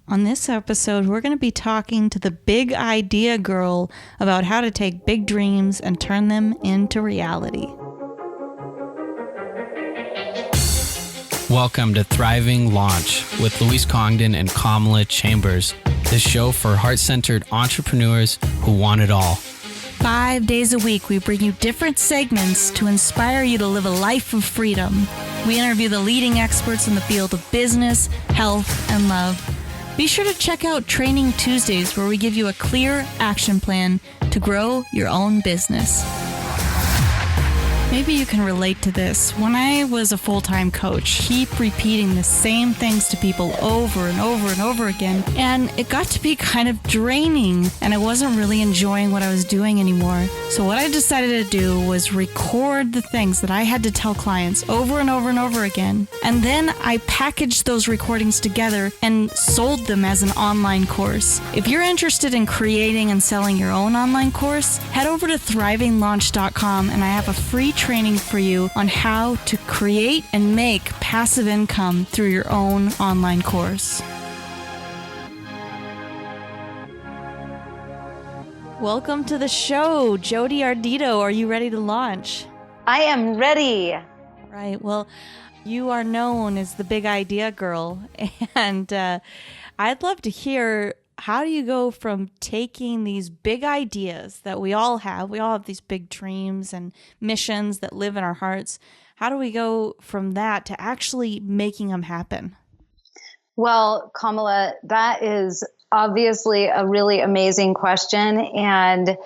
On this episode, we're going to be talking to the big idea girl about how to take big dreams and turn them into reality. Welcome to Thriving Launch with Louise Congdon and Kamala Chambers, the show for heart-centered entrepreneurs who want it all. 5 days a week, we bring you different segments to inspire you to live a life of freedom. We interview the leading experts in the field of business, health, and love. Be sure to check out Training Tuesdays, where we give you a clear action plan to grow your own business. Maybe you can relate to this. When I was a full-time coach, keep repeating the same things to people over and over and over again, and it got to be kind of draining, and I wasn't really enjoying what I was doing anymore. So what I decided to do was record the things that I had to tell clients over and over and over again, and then I packaged those recordings together and sold them as an online course. If you're interested in creating and selling your own online course, head over to thrivinglaunch.com, and I have a free training for you on how to create and make passive income through your own online course. Welcome to the show, Jodi Ardito. Are you ready to launch? I am ready. Right. Well, you are known as the big idea girl, and I'd love to hear, how do you go from taking these big ideas that we all have these big dreams and missions that live in our hearts. How do we go from that to actually making them happen? Well, Kamala, that is obviously a really amazing question. And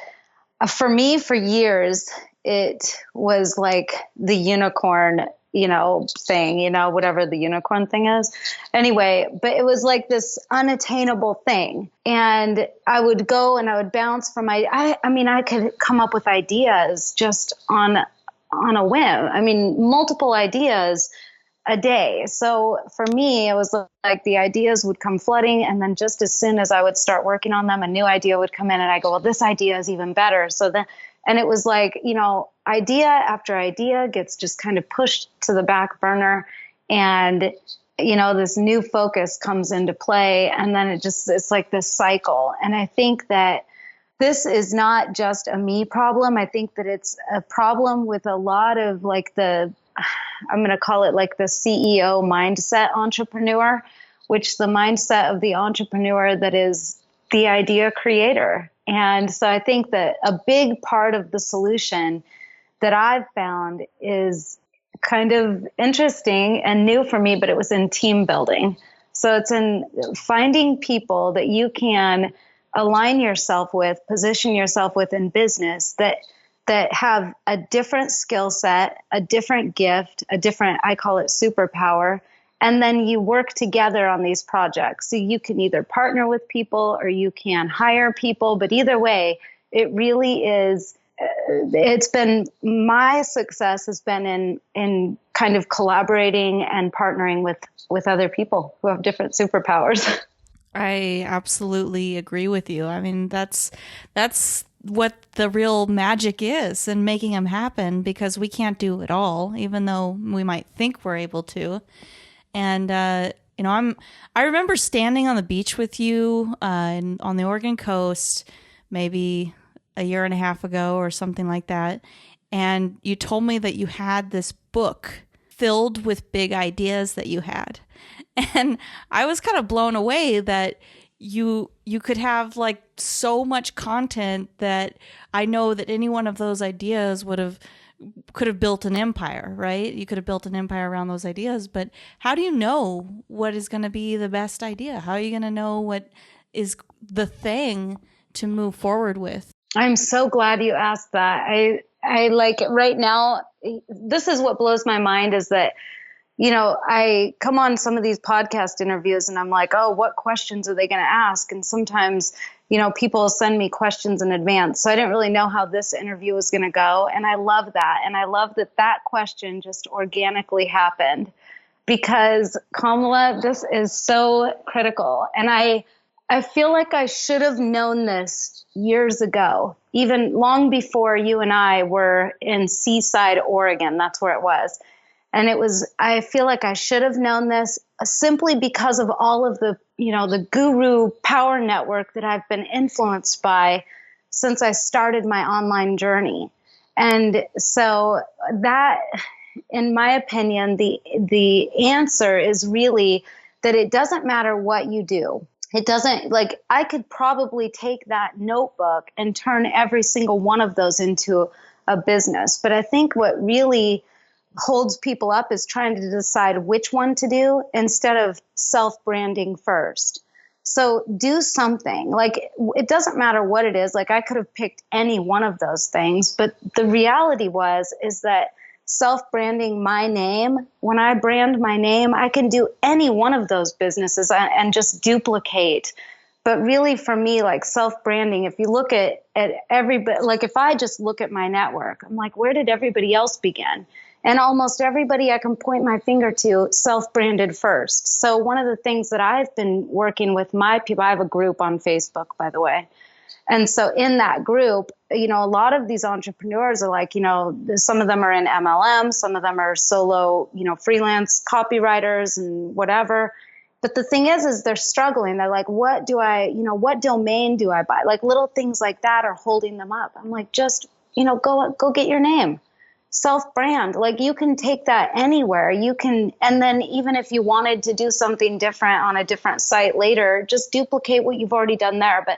for me, for years, it was like the unicorn thing, whatever the unicorn thing is. Anyway, but it was like this unattainable thing. And I would go and I would bounce from I could come up with ideas just on a whim. Multiple ideas a day. So for me, it was like the ideas would come flooding. And then just as soon as I would start working on them, a new idea would come in and I go, well, this idea is even better. And it was like, idea after idea gets just kind of pushed to the back burner, and, this new focus comes into play, and then it's like this cycle. And I think that this is not just a me problem. I think that it's a problem with a lot of I'm going to call it like the CEO mindset entrepreneur, which the mindset of the entrepreneur that is the idea creator. And so I think that a big part of the solution that I've found is kind of interesting and new for me, but it was in team building. So it's in finding people that you can align yourself with, position yourself with in business that have a different skill set, a different gift, I call it superpower. And then you work together on these projects. So you can either partner with people or you can hire people. But either way, it really is, my success has been in kind of collaborating and partnering with other people who have different superpowers. I absolutely agree with you. That's what the real magic is, and making them happen, because we can't do it all, even though we might think we're able to. And, I remember standing on the beach with you on the Oregon coast, maybe a year and a half ago or something like that. And you told me that you had this book filled with big ideas that you had. And I was kind of blown away that you could have like so much content that I know that any one of those ideas could have built an empire, right? You could have built an empire around those ideas, but how do you know what is going to be the best idea? How are you going to know what is the thing to move forward with? I'm so glad you asked that. I like right now, this is what blows my mind is that, I come on some of these podcast interviews and I'm like, oh, what questions are they going to ask? And sometimes, people send me questions in advance. So I didn't really know how this interview was going to go. And I love that. And I love that question just organically happened, because Kamala, this is so critical. And I feel like I should have known this years ago, even long before you and I were in Seaside, Oregon. That's where it was. And I feel like I should have known this simply because of all of the, the guru power network that I've been influenced by since I started my online journey. And so that, in my opinion, the answer is really that it doesn't matter what you do. It doesn't, like, I could probably take that notebook and turn every single one of those into a business. But I think what really holds people up is trying to decide which one to do instead of self-branding first. So do something. Like, it doesn't matter what it is. Like, I could have picked any one of those things, but the reality is that self-branding my name, when I brand my name, I can do any one of those businesses and just duplicate. But really, for me, like, self-branding, if you look at everybody, like, if I just look at my network, I'm like, where did everybody else begin? And almost everybody I can point my finger to self-branded first. So one of the things that I've been working with my people, I have a group on Facebook, by the way. And so in that group, a lot of these entrepreneurs are like, some of them are in MLM, some of them are solo, freelance copywriters and whatever. But the thing is they're struggling. They're like, what domain do I buy? Like, little things like that are holding them up. I'm like, just, go get your name. Self-brand, like, you can take that anywhere. You can, and then even if you wanted to do something different on a different site later, just duplicate what you've already done there. But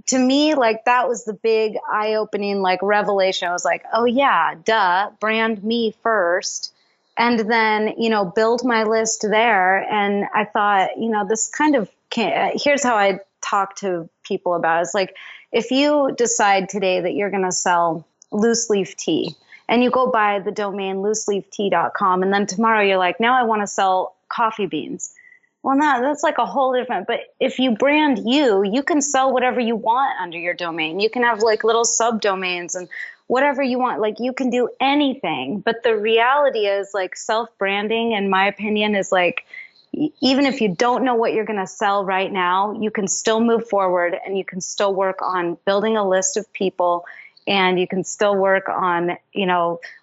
to me, like, that was the big eye-opening, like, revelation. I was like, oh yeah, duh, brand me first, and then, build my list there. And I thought, this kind of here's how I talk to people about it. It's like, if you decide today that you're going to sell loose leaf tea, and you go buy the domain looseleaftea.com, and then tomorrow you're like, now I want to sell coffee beans. Well, no, that's like a whole different, but if you brand you can sell whatever you want under your domain. You can have like little subdomains and whatever you want. Like, you can do anything. But the reality is, like, self-branding, in my opinion, is like, even if you don't know what you're going to sell right now, you can still move forward and you can still work on building a list of people. And you can still work on,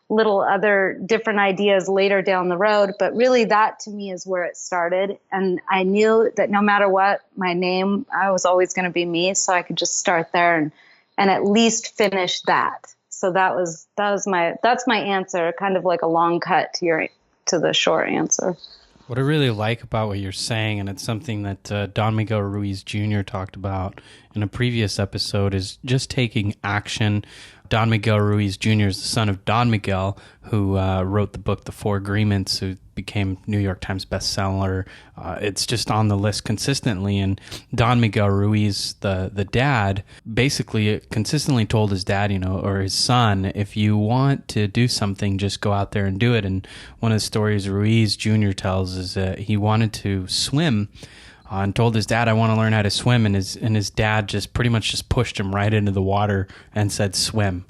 little other different ideas later down the road. But really, that to me is where it started. And I knew that no matter what, my name, I was always going to be me. So I could just start there and at least finish that. So that's my answer, kind of like a long cut to the short answer. What I really like about what you're saying, and it's something that Don Miguel Ruiz Jr. talked about in a previous episode, is just taking action. Don Miguel Ruiz Jr. is the son of Don Miguel, who wrote the book The Four Agreements, who became New York Times bestseller. It's just on the list consistently. And Don Miguel Ruiz, the dad, basically consistently told his dad, or his son, if you want to do something, just go out there and do it. And one of the stories Ruiz Jr. tells is that he wanted to swim and told his dad, I want to learn how to swim. And his dad just pretty much just pushed him right into the water and said, swim.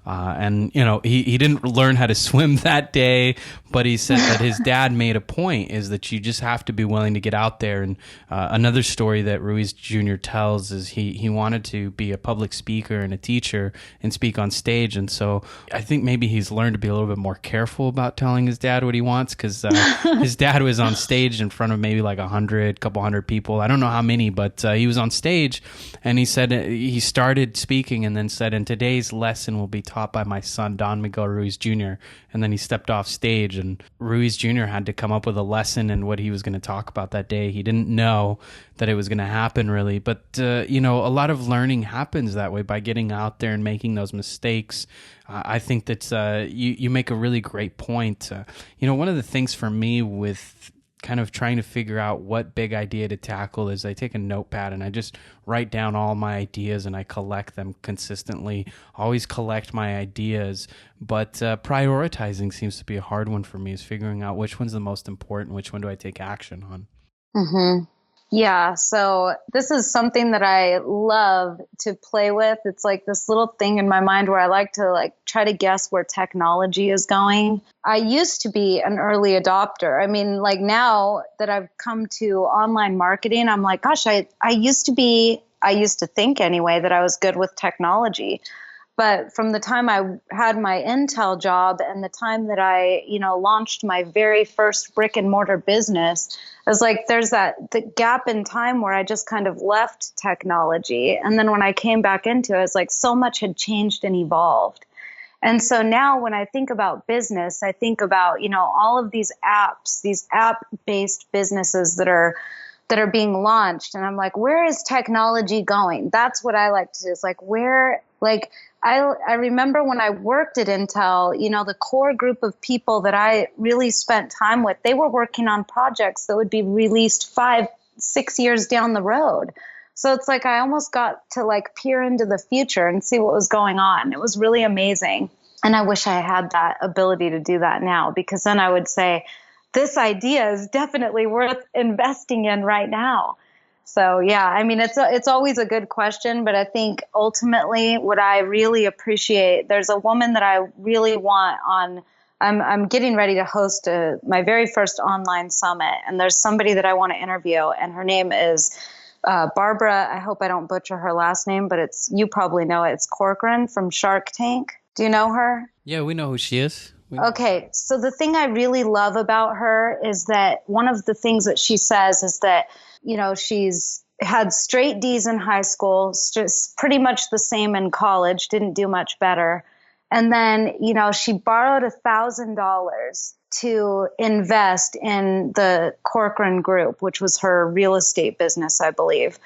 He didn't learn how to swim that day, but he said that his dad made a point, is that you just have to be willing to get out there. And another story that Ruiz Jr. tells is he wanted to be a public speaker and a teacher and speak on stage. And so I think maybe he's learned to be a little bit more careful about telling his dad what he wants, because his dad was on stage in front of maybe like couple hundred people. I don't know how many, but he was on stage, and he said he started speaking and then said, and today's lesson will be taught by my son, Don Miguel Ruiz Jr. And then he stepped off stage, and Ruiz Jr. had to come up with a lesson and what he was going to talk about that day. He didn't know that it was going to happen, really. But, a lot of learning happens that way, by getting out there and making those mistakes. I think that you make a really great point. One of the things for me with kind of trying to figure out what big idea to tackle is I take a notepad and I just write down all my ideas and I collect them consistently. Always collect my ideas, but prioritizing seems to be a hard one for me, is figuring out which one's the most important, which one do I take action on. Mm-hmm. Yeah, so this is something that I love to play with. It's like this little thing in my mind where I like to try to guess where technology is going. I used to be an early adopter. I mean, now that I've come to online marketing, I'm like, gosh, I used to think anyway that I was good with technology. But from the time I had my Intel job and the time that I, launched my very first brick and mortar business, I was like, there's the gap in time where I just kind of left technology. And then when I came back into it, it's like so much had changed and evolved. And so now when I think about business, I think about, all of these apps, these app-based businesses that are being launched. And I'm like, where is technology going? That's what I like to do. It's like, I remember when I worked at Intel, the core group of people that I really spent time with, they were working on projects that would be released 5-6 years down the road. So it's like I almost got to peer into the future and see what was going on. It was really amazing. And I wish I had that ability to do that now, because then I would say, this idea is definitely worth investing in right now. So yeah, I mean, it's always a good question, but I think ultimately what I really appreciate, there's a woman that I really want on. I'm getting ready to host my very first online summit, and there's somebody that I want to interview, and her name is Barbara. I hope I don't butcher her last name, but you probably know it. It's Corcoran from Shark Tank. Do you know her? Yeah, we know who she is. Okay, so the thing I really love about her is that one of the things that she says is that, she's had straight D's in high school, just pretty much the same in college, didn't do much better. And then, she borrowed $1,000 to invest in the Corcoran Group, which was her real estate business, I believe.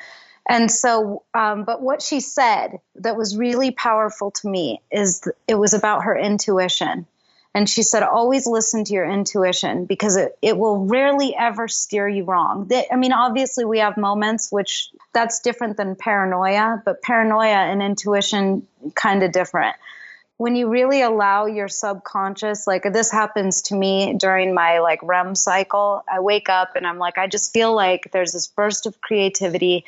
And so, but what she said that was really powerful to me is it was about her intuition. And she said, always listen to your intuition, because it will rarely ever steer you wrong. I mean, obviously we have moments which that's different than paranoia, but paranoia and intuition kind of different. When you really allow your subconscious, this happens to me during my REM cycle, I wake up and I'm like, I just feel like there's this burst of creativity.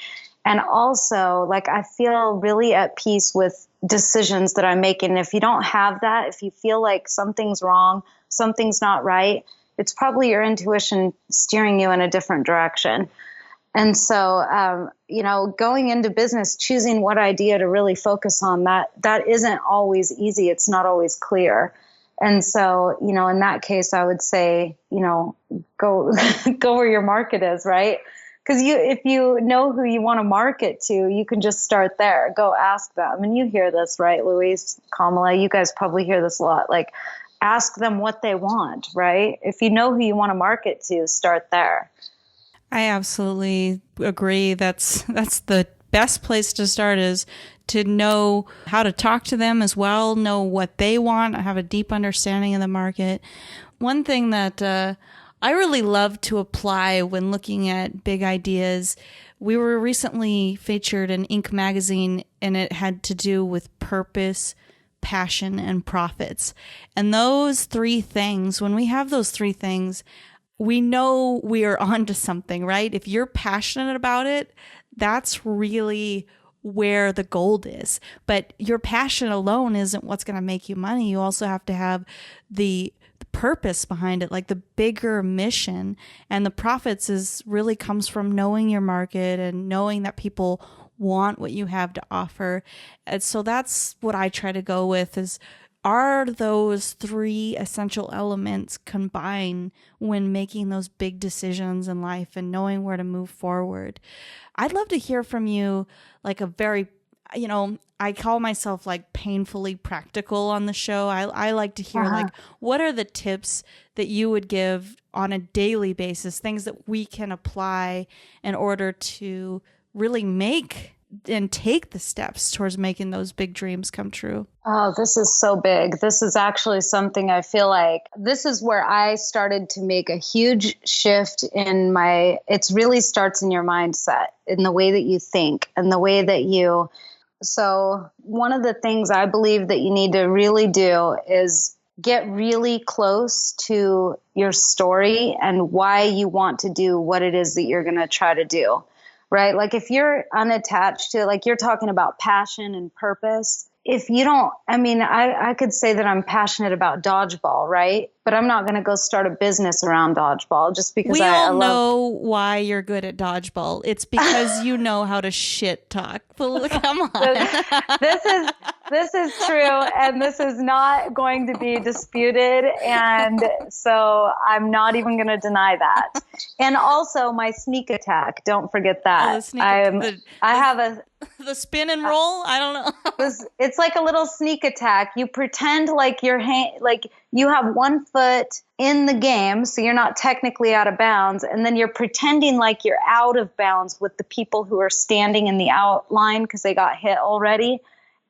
And also I feel really at peace with decisions that I'm making. If you don't have that, if you feel like something's wrong, something's not right, it's probably your intuition steering you in a different direction. And so, going into business, choosing what idea to really focus on, that isn't always easy. It's not always clear. And so, in that case, I would say, go go where your market is, right? Because if you know who you want to market to, you can just start there. Go ask them. And you hear this, right, Louise, Kamala? You guys probably hear this a lot. Ask them what they want, right? If you know who you want to market to, start there. I absolutely agree. That's the best place to start, is to know how to talk to them as well, know what they want, have a deep understanding of the market. One thing that I really love to apply when looking at big ideas. We were recently featured in Inc. magazine, and it had to do with purpose, passion, and profits. And those three things, when we have those three things, we know we are onto something, right? If you're passionate about it, that's really where the gold is. But your passion alone isn't what's going to make you money. You also have to have the purpose behind it, the bigger mission. And the profits really comes from knowing your market and knowing that people want what you have to offer. And so that's what I try to go with is, are those three essential elements combined when making those big decisions in life and knowing where to move forward? I'd love to hear from you, a very, I call myself painfully practical on the show. I like to hear what are the tips that you would give on a daily basis, things that we can apply in order to really make and take the steps towards making those big dreams come true? Oh, this is so big. This is actually something I feel like this is where I started to make a huge shift in it really starts in your mindset, in the way that you think and the way that so one of the things I believe that you need to really do is get really close to your story and why you want to do what it is that you're going to try to do. Right? If you're unattached to, you're talking about passion and purpose, if you don't, I could say that I'm passionate about dodgeball, right? But I'm not going to go start a business around dodgeball just because we I all love... know why you're good at dodgeball. It's because you know how to shit talk. Come on. This is true, and this is not going to be disputed. And so I'm not even going to deny that. And also my sneak attack. Don't forget that. I have the spin and roll. I don't know. It's like a little sneak attack. You pretend like like you have one foot in the game, so you're not technically out of bounds, and then you're pretending like you're out of bounds with the people who are standing in the outline because they got hit already.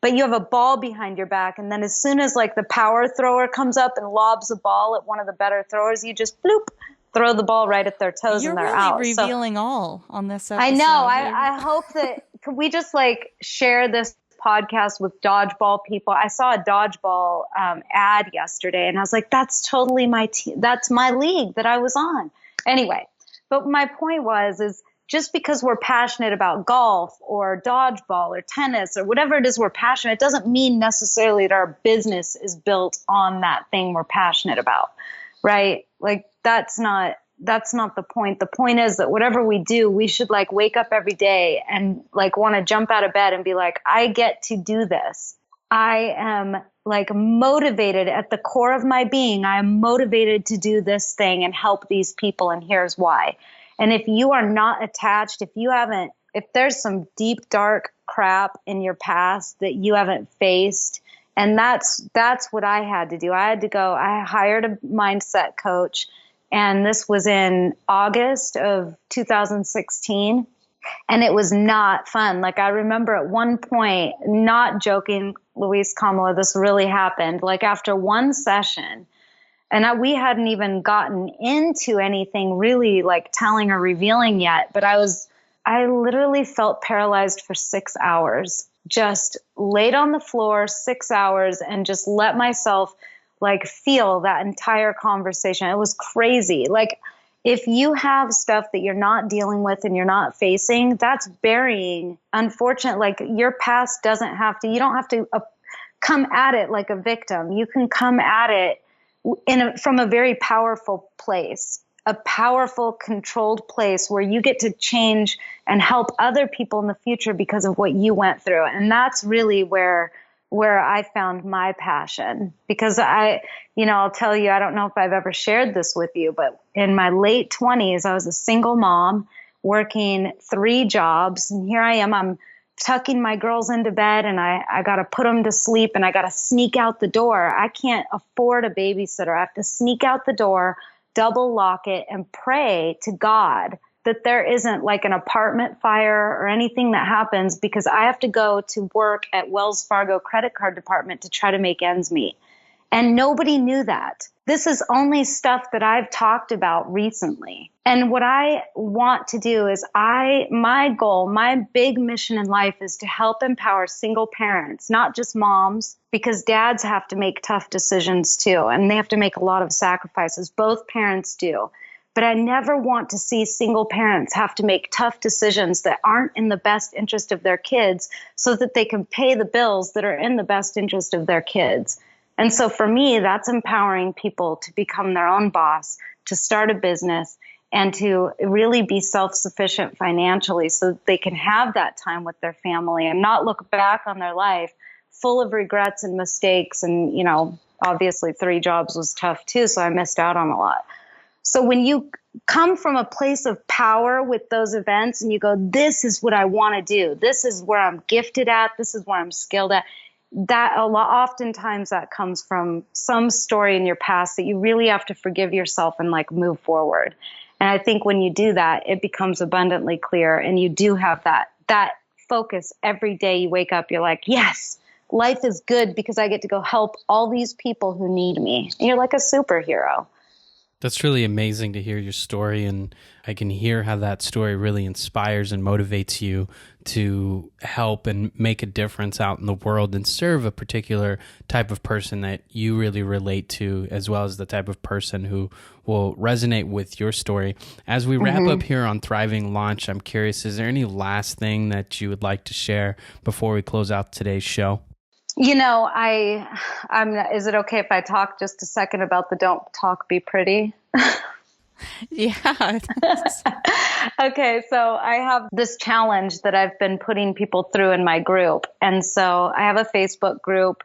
But you have a ball behind your back, and then as soon as like the power thrower comes up and lobs a ball at one of the better throwers, you just bloop, throw the ball right at their toes and they're out. You're really revealing all on this episode. I know. I hope that could we just like share this podcast with dodgeball people. I saw a dodgeball ad yesterday, and I was like, that's totally that's my league that I was on. Anyway, but my point is just because we're passionate about golf or dodgeball or tennis or whatever it is we're passionate, it doesn't mean necessarily that our business is built on that thing we're passionate about, right? Like that's not the point. The point is that whatever we do, we should like wake up every day and like want to jump out of bed and be like, I get to do this. I am like motivated at the core of my being. I am motivated to do this thing and help these people. And here's why. And if you are not attached, if there's some deep, dark crap in your past that you haven't faced, and that's what I had to do. I hired a mindset coach, and this was in August of 2016. And it was not fun. Like I remember at one point, not joking, Luis, Kamala, this really happened. Like after one session, and we hadn't even gotten into anything really like telling or revealing yet, but I literally felt paralyzed for 6 hours, just laid on the floor 6 hours and just let myself like feel that entire conversation. It was crazy. Like if you have stuff that you're not dealing with and you're not facing, that's burying. Unfortunately, like your past you don't have to come at it like a victim. You can come at it from a very powerful place, a powerful, controlled place where you get to change and help other people in the future because of what you went through. And that's really where I found my passion, because I'll tell you, I don't know if I've ever shared this with you, but in my late 20s, I was a single mom working 3 jobs. And here I am, I'm tucking my girls into bed, and I got to put them to sleep, and I got to sneak out the door. I can't afford a babysitter. I have to sneak out the door, double lock it, and pray to God that there isn't like an apartment fire or anything that happens, because I have to go to work at Wells Fargo credit card department to try to make ends meet. And nobody knew that. This is only stuff that I've talked about recently. And what I want to do is my goal, my big mission in life is to help empower single parents, not just moms, because dads have to make tough decisions too, and they have to make a lot of sacrifices. Both parents do. But I never want to see single parents have to make tough decisions that aren't in the best interest of their kids so that they can pay the bills that are in the best interest of their kids. And so for me, that's empowering people to become their own boss, to start a business, and to really be self-sufficient financially so that they can have that time with their family and not look back on their life full of regrets and mistakes. And, obviously 3 jobs was tough too, so I missed out on a lot. So when you come from a place of power with those events and you go, this is what I want to do, this is where I'm gifted at, this is where I'm skilled at, oftentimes that comes from some story in your past that you really have to forgive yourself and like move forward. And I think when you do that, it becomes abundantly clear, and you do have that focus every day you wake up. You're like, yes, life is good because I get to go help all these people who need me. And you're like a superhero. That's really amazing to hear your story, and I can hear how that story really inspires and motivates you to help and make a difference out in the world and serve a particular type of person that you really relate to, as well as the type of person who will resonate with your story. As we wrap up here on Thriving Launch, I'm curious, is there any last thing that you would like to share before we close out today's show? Is it okay if I talk just a second about the don't talk, be pretty? Yeah. Okay, so I have this challenge that I've been putting people through in my group. And so I have a Facebook group,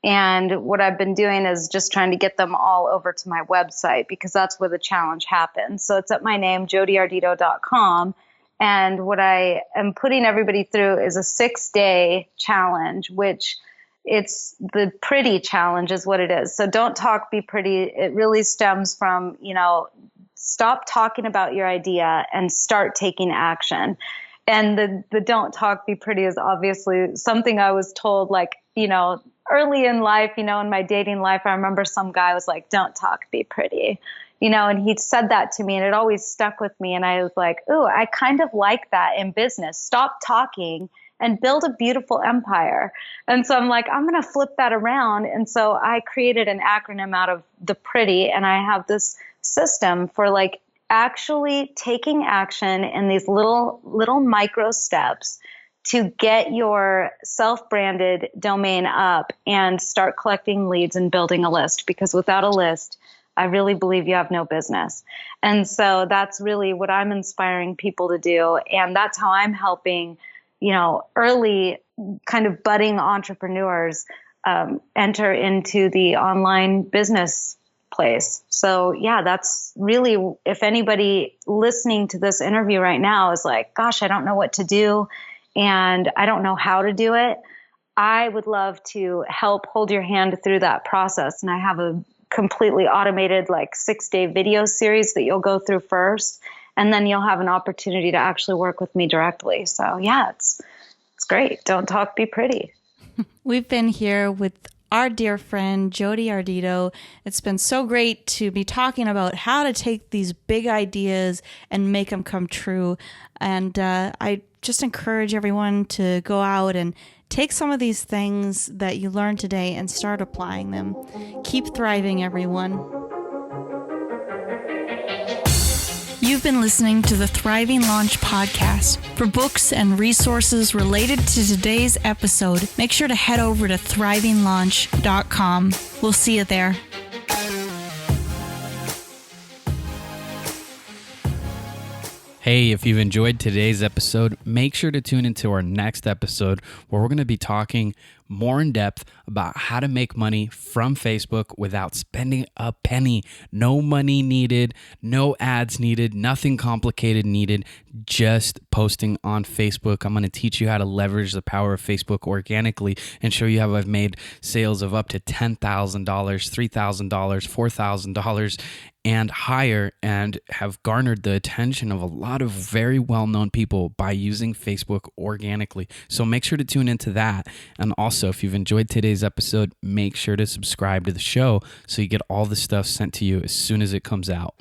and what I've been doing is just trying to get them all over to my website because that's where the challenge happens. So it's at my name, jodiardito.com. And what I am putting everybody through is a 6-day challenge, which it's the pretty challenge is what it is. So don't talk, be pretty. It really stems from, stop talking about your idea and start taking action. And the don't talk, be pretty is obviously something I was told, early in life, in my dating life. I remember some guy was like, don't talk, be pretty, and he said that to me and it always stuck with me. And I was like, ooh, I kind of like that in business. Stop talking and build a beautiful empire. And so I'm like, I'm going to flip that around. And so I created an acronym out of the pretty, and I have this system for actually taking action in these little micro steps to get your self-branded domain up and start collecting leads and building a list. Because without a list, I really believe you have no business. And so that's really what I'm inspiring people to do. And that's how I'm helping, early kind of budding entrepreneurs enter into the online business place. So yeah, that's really, if anybody listening to this interview right now is like, gosh, I don't know what to do and I don't know how to do it, I would love to help hold your hand through that process. And I have a completely automated 6-day video series that you'll go through first, and then you'll have an opportunity to actually work with me directly. So yeah, it's great. Don't talk, be pretty. We've been here with our dear friend, Jodi Ardito. It's been so great to be talking about how to take these big ideas and make them come true. And I just encourage everyone to go out and take some of these things that you learned today and start applying them. Keep thriving, everyone. You've been listening to the Thriving Launch podcast. For books and resources related to today's episode, make sure to head over to thrivinglaunch.com. We'll see you there. Hey, if you've enjoyed today's episode, make sure to tune into our next episode where we're going to be talking more in depth about how to make money from Facebook without spending a penny. No money needed, no ads needed, nothing complicated needed, just posting on Facebook. I'm going to teach you how to leverage the power of Facebook organically and show you how I've made sales of up to $10,000, $3,000, $4,000 and higher, and have garnered the attention of a lot of very well-known people by using Facebook organically. So make sure to tune into that. And also, if you've enjoyed today's episode, make sure to subscribe to the show so you get all the stuff sent to you as soon as it comes out.